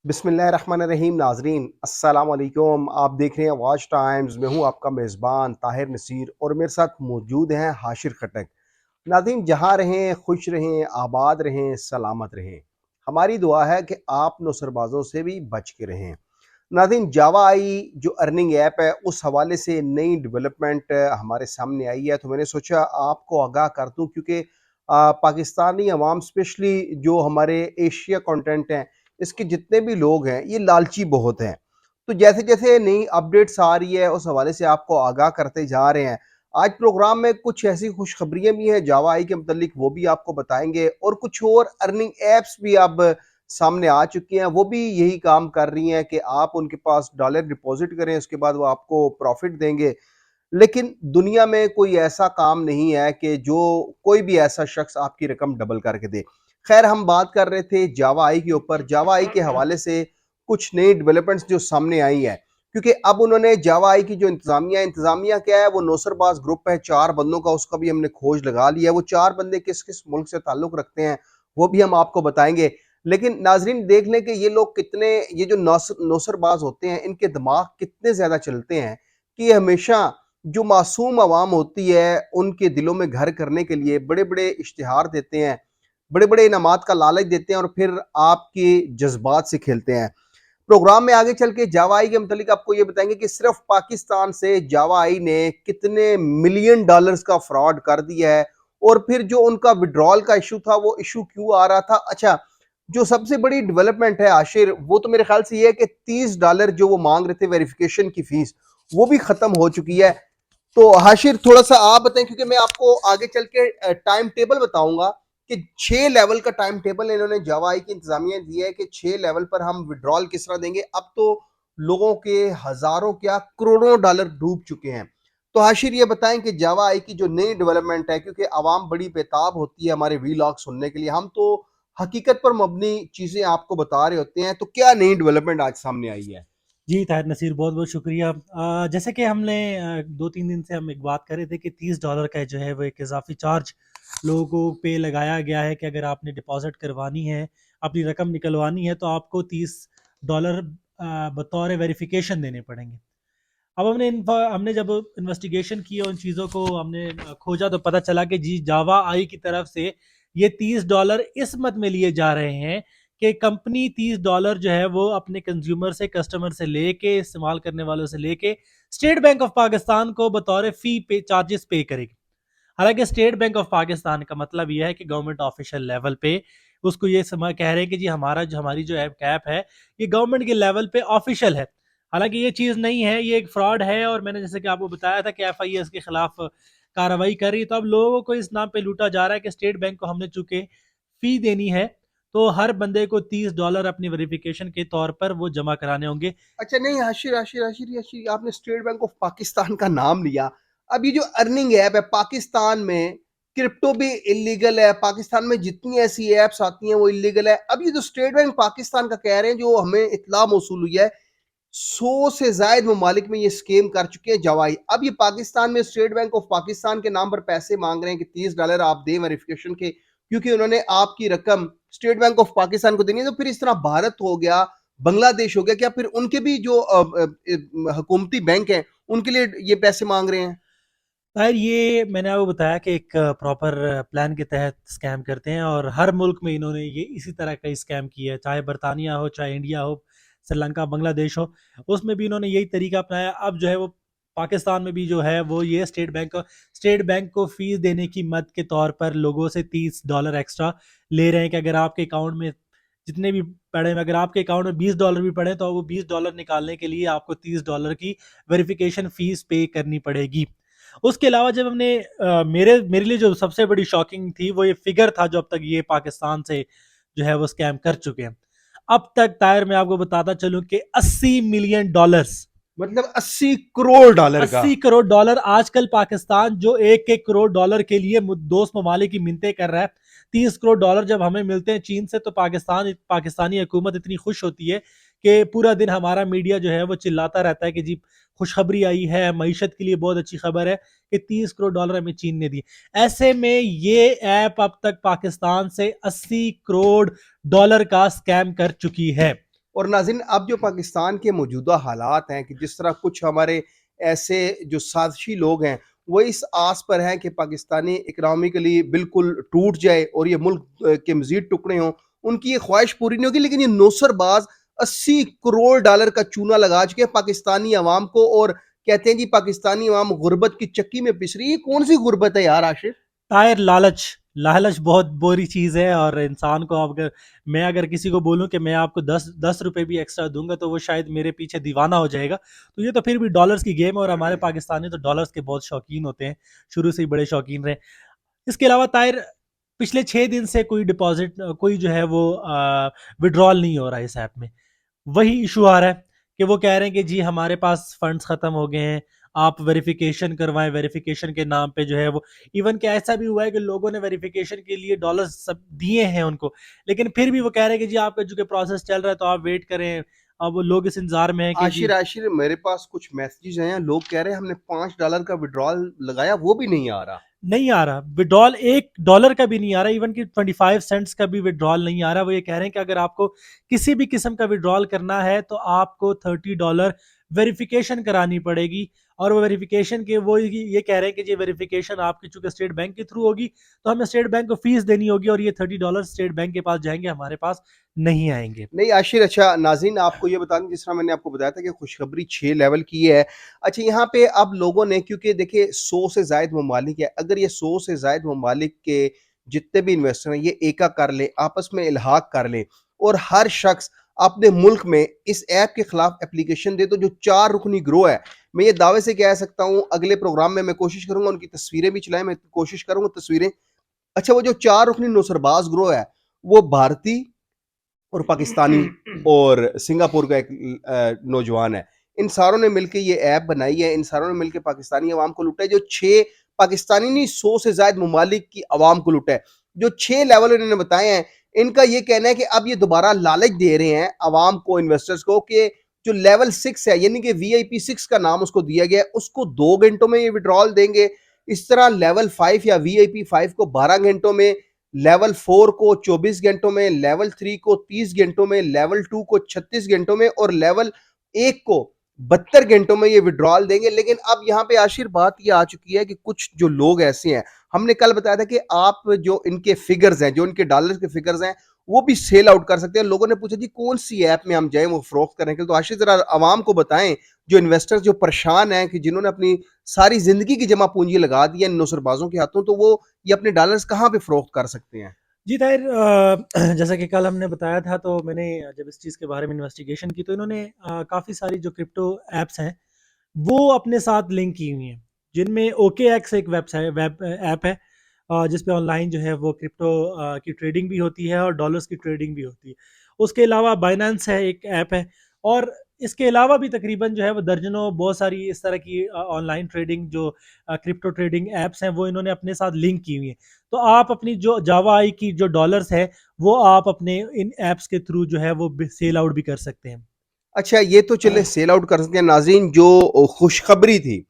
बिस्मिल्लाहिर्रहमानिर्रहीम। नाजरीन अस्सलाम वालेकुम। आप देख रहे हैं वॉच टाइम्स। मैं हूं आपका मेज़बान ताहिर नसीर और मेरे साथ मौजूद हैं हाशिर खटक। नाज़रीन, जहां रहें खुश रहें, आबाद रहें, सलामत रहें। हमारी दुआ है कि आप नौसरबाजों से भी बच के रहें। नाज़रीन, जावा आई जो अर्निंग ऐप है उस हवाले से नई डेवलपमेंट हमारे सामने आई है, तो मैंने सोचा आपको आगाह कर दूं, क्योंकि पाकिस्तानी अवाम स्पेशली जो हमारे एशिया कंटेंट हैं, इसके जितने भी लोग हैं ये लालची बहुत हैं। तो जैसे जैसे नई अपडेट्स आ रही है उस हवाले से आपको आगाह करते जा रहे हैं। आज प्रोग्राम में कुछ ऐसी खुशखबरियां भी हैं जावा आई के मतलब, वो भी आपको बताएंगे, और कुछ और अर्निंग एप्स भी अब सामने आ चुकी हैं, वो भी यही काम कर रही हैं कि आप उनके पास डॉलर डिपॉजिट करें, उसके बाद वो आपको प्रॉफिट देंगे। लेकिन दुनिया में कोई ऐसा काम नहीं है कि जो कोई भी ऐसा शख्स आपकी रकम डबल करके दे। खैर, हम बात कर रहे थे जावा आई के ऊपर। जावा आई के हवाले से कुछ नई डेवलपमेंट्स जो सामने आई है, क्योंकि अब उन्होंने जावा आई की जो इंतजामिया क्या है, वो नौसरबाज ग्रुप है 4 बंदों का, उसका भी हमने खोज लगा लिया। वो 4 बंदे किस किस मुल्क से ताल्लुक रखते हैं वो भी हम आपको बताएंगे। लेकिन नाजरीन, देख लें कि ये लोग कितने, ये जो नौसरबाज होते हैं, इनके दिमाग कितने ज्यादा चलते हैं कि ये हमेशा जो मासूम आवाम होती है उनके दिलों में घर करने के लिए बड़े बड़े इश्तिहार देते हैं, बड़े बड़े इनामात का लालच देते हैं, और फिर आपके जज्बात से खेलते हैं। प्रोग्राम में आगे चल के जावा आई के मतलब आपको ये बताएंगे कि सिर्फ पाकिस्तान से जावा आई ने कितने मिलियन डॉलर्स का फ्रॉड कर दिया है, और फिर जो उनका विड्रॉल का इशू था वो इशू क्यों आ रहा था। अच्छा, जो सबसे बड़ी डेवलपमेंट है आशिर, वो तो मेरे ख्याल से ये है कि $30 जो वो मांग रहे थे वेरिफिकेशन की फीस, वो भी खत्म हो चुकी है। तो हाशिर, थोड़ा सा आप बताएं, क्योंकि मैं आपको आगे चल के टाइम टेबल बताऊंगा कि 6 लेवल का टाइम टेबल इन्होंने जावा आई की इंतजामिया दिया है कि 6 लेवल पर हम विड्रॉल किस तरह देंगे। अब तो लोगों के हजारों क्या करोड़ों डॉलर डूब चुके हैं। तो हाशिर, ये बताएं कि जावा आई की जो नई डेवलपमेंट है, क्योंकि आवाम बड़ी बेताब होती है हमारे वीलॉग सुनने के लिए, हम तो हकीकत पर मबनी चीजें आपको बता रहे होते हैं। तो क्या नई डेवलपमेंट आज सामने आई है? जी, ताहिर नसीर बहुत बहुत शुक्रिया। जैसे कि हमने 2-3 दिन से हम एक बात कर रहे थे कि $30 का जो है वो एक इजाफी चार्ज लोगों पे लगाया गया है कि अगर आपने डिपॉजिट करवानी है, अपनी रकम निकलवानी है तो आपको $30 बतौर वेरिफिकेशन देने पड़ेंगे। अब हमने जब इन्वेस्टिगेशन की और उन चीज़ों को हमने खोजा तो पता चला कि जी जावा आई की तरफ से ये $30 इस मत में लिए जा रहे हैं कि कंपनी $30 जो है वो अपने कंज्यूमर से, कस्टमर से लेके, इस्तेमाल करने वालों से लेके स्टेट बैंक ऑफ पाकिस्तान को बतौर फी पे चार्जेस पे करेगी। हालांकि स्टेट बैंक ऑफ पाकिस्तान का मतलब यह है कि गवर्नमेंट ऑफिशियल लेवल पे उसको ये समय कह रहे हैं कि जी हमारी जो ऐप है ये गवर्नमेंट के लेवल पे ऑफिशियल है। हालांकि ये चीज़ नहीं है, ये एक फ्रॉड है और मैंने जैसे कि आपको बताया था कि एफआईएस के खिलाफ कार्रवाई कर रही है। तो अब लोगों को इस नाम पे लूटा जा रहा है कि स्टेट बैंक को हमने चूंकि फी देनी है तो हर बंदे को $30 अपनी वेरिफिकेशन के तौर पर वो जमा कराने होंगे। अच्छा, नहीं हाशिर हाशिर हाशिर हाशिर, आपने स्टेट बैंक ऑफ पाकिस्तान का नाम लिया। अब ये जो अर्निंग ऐप है पाकिस्तान में, क्रिप्टो भी इलीगल है पाकिस्तान में, जितनी ऐसी ऐप्स आती हैं वो इलीगल है। अब ये जो स्टेट बैंक पाकिस्तान का कह रहे हैं, जो हमें इतला मौसूल हुई है, 100 से ज्यादा ममालिक में ये स्कीम कर चुके हैं जवाई। अब ये पाकिस्तान में स्टेट बैंक ऑफ पाकिस्तान के नाम पर पैसे मांग रहे हैं कि $30 आप दें वेरिफिकेशन के, क्योंकि उन्होंने आपकी रकम स्टेट बैंक ऑफ पाकिस्तान को देनी है। तो फिर इस तरह भारत हो गया, बांग्लादेश हो गया, क्या फिर उनके भी जो हुकूमती बैंक हैं उनके लिए ये पैसे मांग रहे हैं? खैर, ये मैंने आपको बताया कि एक प्रॉपर प्लान के तहत स्कैम करते हैं और हर मुल्क में इन्होंने ये इसी तरह का स्कैम किया है, चाहे बरतानिया हो, चाहे इंडिया हो, श्रीलंका, बांग्लादेश हो, उसमें भी इन्होंने यही तरीका अपनाया। अब जो है वो पाकिस्तान में भी जो है वो ये स्टेट बैंक को फीस देने की मद के तौर पर लोगों से $30 एक्स्ट्रा ले रहे हैं कि अगर आपके अकाउंट में जितने भी पड़े, अगर आपके अकाउंट में $20 भी पड़े तो वो $20 निकालने के लिए आपको $30 की वेरिफिकेशन फीस पे करनी पड़ेगी। उसके अलावा जब हमने मेरे मेरे लिए जो सबसे बड़ी शॉकिंग थी वो ये फिगर था जो अब तक ये पाकिस्तान से जो है वो स्कैम कर चुके हैं। अब तक तायर मैं आपको बताता चलूं कि $80 मिलियन, मतलब $80 करोड़ का। 80 करोड़ डॉलर आजकल पाकिस्तान जो $1 करोड़ के लिए दोस्त ममालिक की मिनतें कर रहा है। $30 करोड़ जब हमें मिलते हैं चीन से तो पाकिस्तानी हुकूमत इतनी खुश होती है कि पूरा दिन हमारा मीडिया जो है वो चिल्लाता रहता है कि जी खुशखबरी आई है, मईशत के लिए बहुत अच्छी खबर है कि $30 करोड़ हमें चीन ने दिए। ऐसे में ये ऐप अब तक पाकिस्तान से $80 करोड़ का स्कैम कर चुकी है। और नाज़रीन अब जो पाकिस्तान के मौजूदा हालात हैं कि जिस तरह कुछ हमारे ऐसे जो साजिशी लोग हैं वो इस आस पर हैं कि पाकिस्तानी इकनॉमिकली बिल्कुल टूट जाए और ये मुल्क के मज़ीद टुकड़े हों, उनकी ये ख्वाहिश पूरी नहीं होगी। लेकिन ये नौसरबाज़ 80 करोड़ डॉलर का चूना लगा चुके हैं पाकिस्तानी अवाम को और कहते हैं जी पाकिस्तानी अवाम गुर्बत की चक्की में पिस रही है। ये कौन सी गुर्बत है यार आशिफ? तायर लालच, लालच बहुत बुरी चीज़ है और इंसान को अब अगर मैं अगर किसी को बोलूँ कि मैं आपको 10 रुपए भी एक्स्ट्रा दूँगा तो वो शायद मेरे पीछे दीवाना हो जाएगा। तो ये तो फिर भी डॉलर्स की गेम है और हमारे पाकिस्तानी तो डॉलर्स के बहुत शौकीन होते हैं, शुरू से ही बड़े शौकीन रहे। इसके अलावा ताहिर पिछले 6 दिन से कोई डिपॉज़िट कोई जो है वो विथड्रॉल नहीं हो रहा है इस ऐप में। वही इशू आ रहा है कि वो कह रहे हैं कि जी हमारे पास फंड्स खत्म हो गए हैं, आप वेरिफिकेशन करवाएं, वेरिफिकेशन के नाम पे जो है वो इवन कि ऐसा भी हुआ है कि लोगों ने वेरिफिकेशन के लिए डॉलर्स सब दिए हैं उनको, लेकिन फिर भी वो कह रहे हैं कि जी आपका जो कि प्रोसेस चल रहा है तो आप वेट करें। अब लोग इस इंतजार में है कि जी आशिर आशिर मेरे पास कुछ मैसेजेस हैं, लोग कह रहे हैं हमने $5 का विड्रॉल लगाया वो भी नहीं आ रहा। नहीं आ रहा विड्रॉल, $1 का भी नहीं आ रहा, इवन कि 25 सेंट्स का भी विड्रॉल नहीं आ रहा। वो ये कह रहे हैं कि अगर आपको किसी भी किस्म का विड्रॉल करना है तो आपको $30 वेरिफिकेशन करानी पड़ेगी। और वो वेरिफिकेशन के वो ये कह रहे हैं कि ये वेरिफिकेशन आपकी चूंकि स्टेट बैंक के थ्रू होगी तो हमें स्टेट बैंक को फीस देनी होगी और ये $30 स्टेट बैंक के पास जाएंगे, हमारे पास नहीं आएंगे। नहीं आशिर, अच्छा नाज़रीन आपको ये बता दें जिस तरह मैंने आपको बताया था कि खुशखबरी 6 लेवल की है। अच्छा यहाँ पे अब लोगों ने क्योंकि देखिए 100 से ज़ायद ममालिक है, अगर ये 100 से ज़ायद ममालिक के जितने भी इन्वेस्टर हैं ये एका कर लें, आपस में इल्हाक कर लें और हर शख्स अपने मुल्क में इस ऐप के खिलाफ एप्लीकेशन दे तो जो 4 रुकनी गिरोह है, मैं ये दावे से कह सकता हूँ अगले प्रोग्राम में मैं कोशिश करूँगा उनकी तस्वीरें भी चलाएँ, मैं कोशिश करूँगा तस्वीरें। अच्छा वो जो 4 रुकनी नौसरबाज़ गिरोह है, वो भारतीय और पाकिस्तानी और सिंगापुर का एक नौजवान है। इन सारों ने मिलके ये ऐप बनाई है, इन सारों ने मिलके पाकिस्तानी अवाम को लूटा है, जो 6 पाकिस्तानी नहीं 100 से ज़ायद ममालिक की अवाम को लूटा है। जो 6 लेवल इन्होंने बताए हैं, इनका ये कहना है कि अब ये दोबारा लालच दे रहे हैं अवाम को, इन्वेस्टर्स को कि जो लेवल 6 है, यानी कि वीआईपी 6 का नाम उसको दिया गया है, उसको 2 घंटों में ये विड्रॉल देंगे। इस तरह लेवल 5 या वीआईपी 5 को 12 घंटों में, लेवल 4 को 24 घंटों में, लेवल 3 को 30 घंटों में, लेवल 2 को 36 घंटों में और लेवल 1 को 72 घंटों में ये विड्रॉल देंगे। लेकिन अब यहाँ पे आशिर बात ये आ चुकी है कि कुछ जो लोग ऐसे हैं, हमने कल बताया था कि आप जो इनके फिगर्स हैं, जो इनके डॉलर के फिगर्स हैं, वो भी सेल आउट कर सकते हैं। लोगों ने पूछा जी कौन सी ऐप में हम जाएं वो फरोख्त करने के लिए, तो आशिर जरा आवाम को बताएं, जो इन्वेस्टर्स जो परेशान हैं कि जिन्होंने अपनी सारी जिंदगी की जमा पूंजी लगा दी है नौसरबाजों के हाथों, तो वो ये अपने डॉलर्स कहाँ पे फरोख्त कर सकते हैं? जी ताहिर, जैसा कि कल हमने बताया था तो मैंने जब इस चीज़ के बारे में इन्वेस्टिगेशन की तो इन्होंने काफ़ी सारी जो क्रिप्टो एप्स हैं वो अपने साथ लिंक की हुई हैं, जिनमें OKX एक वेबसाइट वेब ऐप है जिस पे ऑनलाइन जो है वो क्रिप्टो की ट्रेडिंग भी होती है और डॉलर्स की ट्रेडिंग भी होती है। उसके अलावा बाइनेंस है, एक ऐप है। और इसके अलावा भी तकरीबन जो है वो दर्जनों बहुत सारी इस तरह की ऑनलाइन ट्रेडिंग जो क्रिप्टो ट्रेडिंग ऐप्स हैं वो इन्होंने अपने साथ लिंक की हुई हैं। तो आप अपनी जो जावा आई की जो डॉलर्स है वो आप अपने इन ऐप्स के थ्रू जो है वो सेल आउट भी कर सकते हैं। अच्छा ये तो चले सेल आउट कर सकते हैं नाज़रीन, जो खुशखबरी थी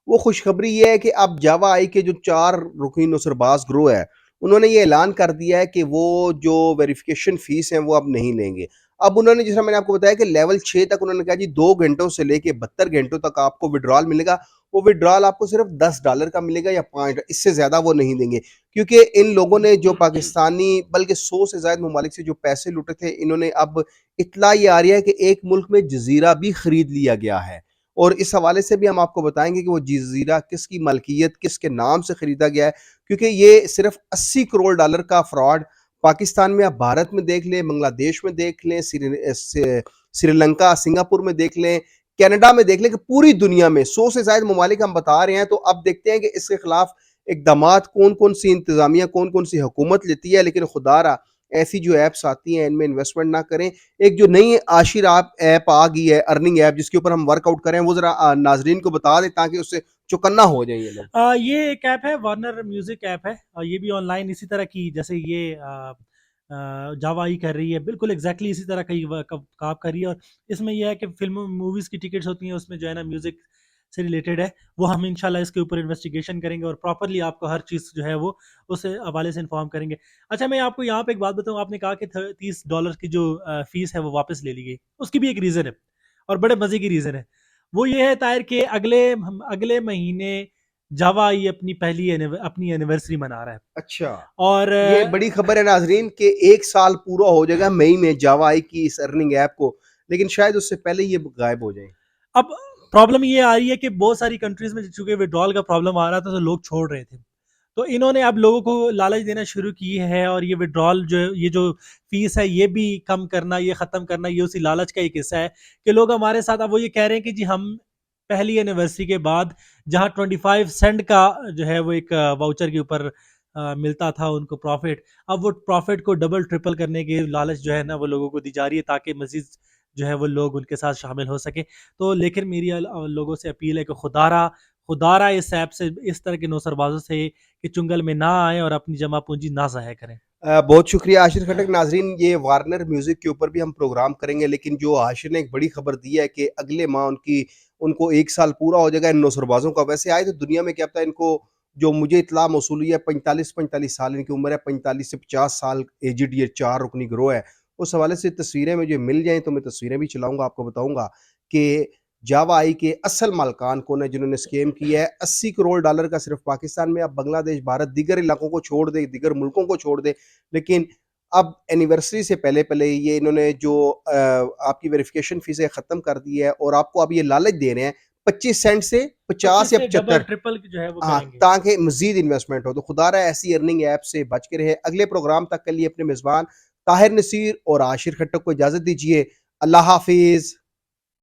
वो खुशखबरी ये है कि अब जावा आई के जो 4 रुकनी नौसरबाज ग्रोह है, उन्होंने ये ऐलान कर दिया है कि वो जो वेरिफिकेशन फीस है वो अब नहीं लेंगे। अब उन्होंने जैसा मैंने आपको बताया कि लेवल 6 तक उन्होंने कहा जी 2 घंटों से लेके 72 घंटों तक आपको विड्रॉल मिलेगा। वो विड्रॉल आपको सिर्फ $10 का मिलेगा या 5, इससे ज़्यादा वो नहीं देंगे। क्योंकि इन लोगों ने जो पाकिस्तानी बल्कि 100 से ज़ायद ममालिक से जो पैसे लूटे थे, इन्होंने अब इत्तला ये आ रही है कि एक मुल्क में जज़ीरा भी खरीद लिया गया है। और इस हवाले से भी हम आपको बताएंगे कि वो जज़ीरा किसकी मलकियत, किसके नाम से खरीदा गया है, क्योंकि ये सिर्फ $80 करोड़ का फ्रॉड पाकिस्तान में, आप भारत में देख लें, बांग्लादेश में देख लें, श्रीलंका, सिंगापुर में देख लें, कनाडा में देख लें, कि पूरी दुनिया में 100 से ज़ायद ममालिक हम बता रहे हैं। तो अब देखते हैं कि इसके खिलाफ इकदाम कौन कौन सी इंतजामिया, कौन कौन सी हुकूमत लेती है। लेकिन खुदारा ऐसी जो ऐप्स आती हैं इनमें इन्वेस्टमेंट ना करें। एक जो नई आशिर आप ऐप आ गई है, अर्निंग ऐप, जिसके ऊपर हम वर्कआउट करें, वो जरा नाजरीन को बता दें ताकि उससे चौकन्ना हो जाए ये लोग। ये एक ऐप है, वार्नर म्यूजिक ऐप है और ये भी ऑनलाइन इसी तरह की जैसे ये जावा ही कर रही है, बिल्कुल एग्जैक्टली इसी तरह का ही काम कर रही है। और इसमें यह है कि फिल्मों मूवीज़ की टिकट्स होती हैं, उसमें जो है ना म्यूज़िक से रिलेटेड है, वो हम इंशाल्लाह इसके ऊपर इन्वेस्टिगेशन करेंगे और प्रॉपरली आपको हर चीज़ जो है वो उस हवाले से इन्फॉर्म करेंगे। अच्छा, मैं आपको यहाँ पे एक बात बताऊँ, आपने कहा कि $30 की जो फीस है वो वापस ले ली गई, उसकी भी एक रीज़न है और बड़े मज़े की रीज़न है। वो ये है ताहिर कि अगले महीने जावा ये अपनी एनिवर्सरी मना रहा है। अच्छा, और ये बड़ी खबर है नाजरीन कि 1 साल पूरा हो जाएगा मई में जावा आई की इस अर्निंग ऐप को, लेकिन शायद उससे पहले ये गायब हो जाए। अब प्रॉब्लम ये आ रही है कि बहुत सारी कंट्रीज में चूंकि विड्रॉल का प्रॉब्लम आ रहा था तो लोग छोड़ रहे थे, तो इन्होंने अब लोगों को लालच देना शुरू की है और ये विड्रॉल ये जो फीस है ये भी कम करना, ये ख़त्म करना, ये उसी लालच का एक हिस्सा है कि लोग हमारे साथ अब वो ये कह रहे हैं कि जी हम पहली एनिवर्सरी के बाद जहाँ 25 सेंट का जो है वो एक वाउचर के ऊपर मिलता था उनको प्रॉफिट, अब वो प्रॉफिट को डबल ट्रिपल करने की लालच जो है ना वो लोगों को दी जा रही है ताकि मजीद जो है वो लोग उनके साथ शामिल हो सके। तो लेकिन मेरी लोगों से अपील है कि खुदारा इस ऐप से, इस तरह के नौसरबाजों से कि चुंगल में ना आए और अपनी जमा पूंजी ना ज़ाया करें। बहुत शुक्रिया आशिर खटक। नाजरीन, ये वार्नर म्यूजिक के ऊपर भी हम प्रोग्राम करेंगे, लेकिन जो आशिर ने एक बड़ी खबर दी है कि अगले माह उनको 1 साल पूरा हो जाएगा इन नौसरबाजों का। वैसे आए तो दुनिया में क्या पता इनको, जो मुझे इतला मौसूल हुई है, 45 साल इनकी उम्र है, 45 से 50 साल एजिड ये 4 रुकनी गिरोह है। उस हवाले से तस्वीरें मुझे मिल जाएं तो मैं तस्वीरें भी चलाऊंगा, आपको बताऊंगा कि जावा आई के असल मालकान कौन है जिन्होंने स्कैम किया है। $80 करोड़ का सिर्फ पाकिस्तान में। अब बांग्लादेश, भारत, दीगर इलाकों को छोड़ दे, दीगर मुल्कों को छोड़ दे, लेकिन अब एनिवर्सरी से पहले पहले ये इन्होंने जो आपकी वेरिफिकेशन फीसें ख़त्म कर दी है और आपको अब ये लालच दे रहे हैं 25 सेंट से 50 पच्चीस या से डबल 75। ट्रिपल जो है वो हाँ, करेंगे। ताकि मजीद इन्वेस्टमेंट हो। तो खुदारा ऐसी अर्निंग ऐप से बच के रहे। अगले प्रोग्राम तक के लिए अपने मेज़बान ताहिर नसीर और आशिर खट्टक को इजाज़त दीजिए। अल्लाह हाफिज़।